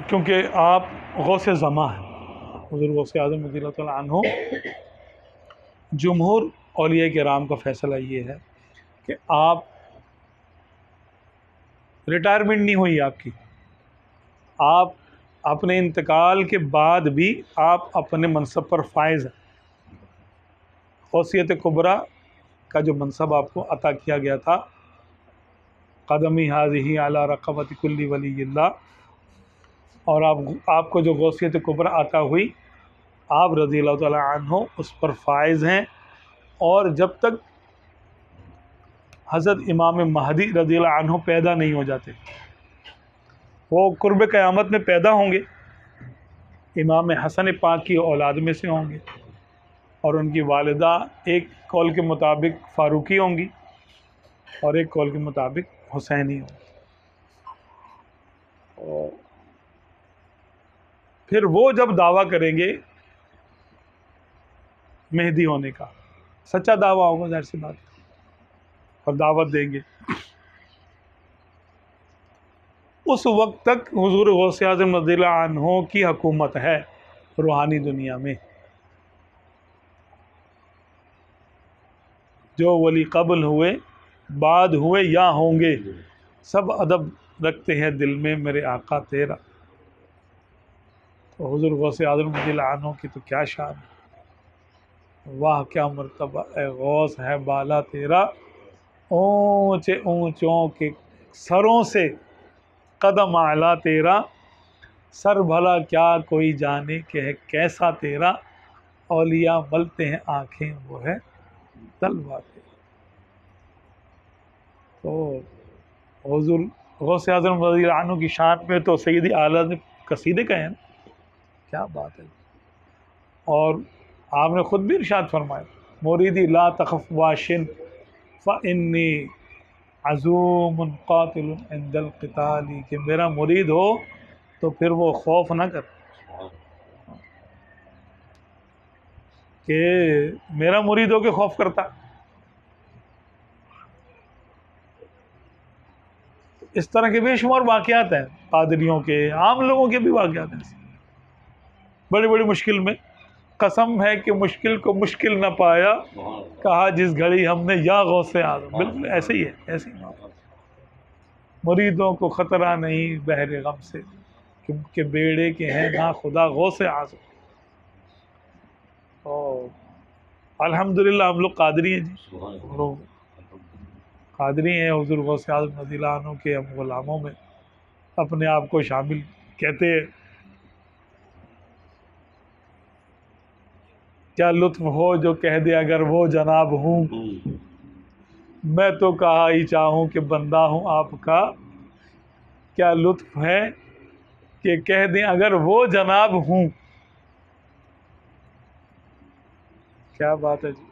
کیونکہ آپ غوث زماں ہیں حضور غوث اعظم رضی اللہ تعالیٰ عنہ، جمہور اولیاء کرام کا فیصلہ یہ ہے کہ آپ ریٹائرمنٹ نہیں ہوئی آپ کی، آپ اپنے انتقال کے بعد بھی آپ اپنے منصب پر فائز ہیں۔ غوثیت کبریٰ کا جو منصب آپ کو عطا کیا گیا تھا، قدمی حاضی علی رقبت کل ولی اللہ، اور آپ کو جو غوثیت کبریٰ عطا ہوئی، آپ رضی اللہ تعالیٰ عنہ اس پر فائز ہیں، اور جب تک حضرت امام مہدی رضی اللہ عنہ پیدا نہیں ہو جاتے، وہ قرب قیامت میں پیدا ہوں گے، امام حسن پاک کی اولاد میں سے ہوں گے، اور ان کی والدہ ایک قول کے مطابق فاروقی ہوں گی اور ایک قول کے مطابق حسینی ہوں گی۔ پھر وہ جب دعویٰ کریں گے مہدی ہونے کا، سچا دعویٰ ہوگا ظاہر سی بات، اور دعوت دیں گے، اس وقت تک حضور غوث اعظم رضی اللہ عنہ کی حکومت ہے روحانی دنیا میں۔ جو ولی قبل ہوئے، بعد ہوئے یا ہوں گے، سب ادب رکھتے ہیں دل میں میرے آقا تیرا۔ تو حضور غوث اعظم رضی اللہ عنہ کی تو کیا شان ہے، واہ کیا مرتبہ اے غوث ہے بالا تیرا، اونچے اونچوں کے سروں سے قدم اعلیٰ تیرا، سر بھلا کیا کوئی جانے کہ ہے کیسا تیرا، اولیاء ملتے ہیں آنکھیں وہ ہے طلبہ تیرا۔ تو حضور غوث اعظم رضی اللہ عنہ کی شان میں تو سیدی اعلیٰ نے قصیدے کہے ہیں، کیا بات ہے۔ اور آپ نے خود بھی ارشاد فرمایا، مریدی لا تخف واشن فانی عزوم قاتل عند القتال، کہ میرا مرید ہو تو پھر وہ خوف نہ کر، کہ میرا مرید ہو کے خوف کرتا۔ اس طرح کے بے شمار واقعات ہیں، قادریوں کے، عام لوگوں کے بھی واقعات ہیں، بڑی بڑی مشکل میں، قسم ہے کہ مشکل کو مشکل نہ پایا، کہا جس گھڑی ہم نے یا غوث اعظم۔ بالکل ایسے ہی ہے، ایسے ہی ہے۔ مریدوں کو خطرہ نہیں بحر غم سے، کہ بیڑے کے ہیں نا خدا غوث اعظم۔ الحمدللہ ہم لوگ قادری ہیں جی، ہم لوگ قادری ہیں، حضور غوث اعظم رضی اللہ عنہ کے ہم غلاموں میں اپنے آپ کو شامل کہتے ہیں۔ کیا لطف ہو جو کہہ دے اگر وہ جناب ہوں، میں تو کہا ہی چاہوں کہ بندہ ہوں آپ کا، کیا لطف ہے کہ کہہ دیں اگر وہ جناب ہوں، کیا بات ہے جی۔